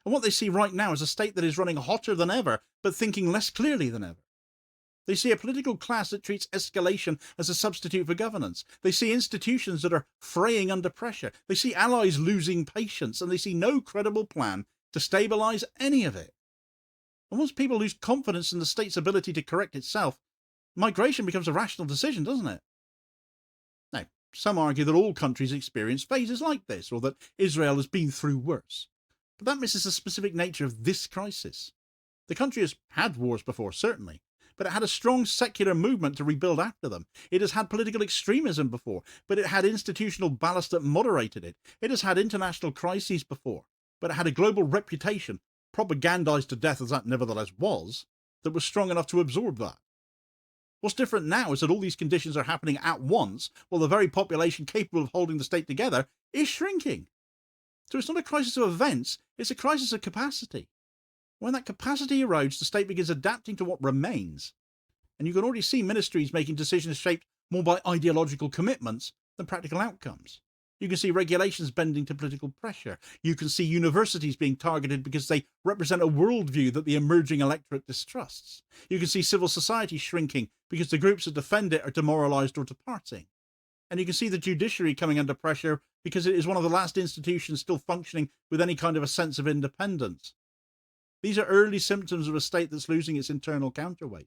And what they see right now is a state that is running hotter than ever, but thinking less clearly than ever. They see a political class that treats escalation as a substitute for governance. They see institutions that are fraying under pressure. They see allies losing patience, and they see no credible plan to stabilize any of it. And once people lose confidence in the state's ability to correct itself, migration becomes a rational decision, doesn't it? Now, some argue that all countries experience phases like this, or that Israel has been through worse. But that misses the specific nature of this crisis. The country has had wars before, certainly, but it had a strong secular movement to rebuild after them. It has had political extremism before, but it had institutional ballast that moderated it. It has had international crises before, but it had a global reputation, propagandized to death as that nevertheless was, that was strong enough to absorb that. What's different now is that all these conditions are happening at once, while the very population capable of holding the state together is shrinking. So it's not a crisis of events, it's a crisis of capacity. When that capacity erodes, the state begins adapting to what remains. And you can already see ministries making decisions shaped more by ideological commitments than practical outcomes. You can see regulations bending to political pressure. You can see universities being targeted because they represent a worldview that the emerging electorate distrusts. You can see civil society shrinking because the groups that defend it are demoralised or departing. And you can see the judiciary coming under pressure because it is one of the last institutions still functioning with any kind of a sense of independence. These are early symptoms of a state that's losing its internal counterweights.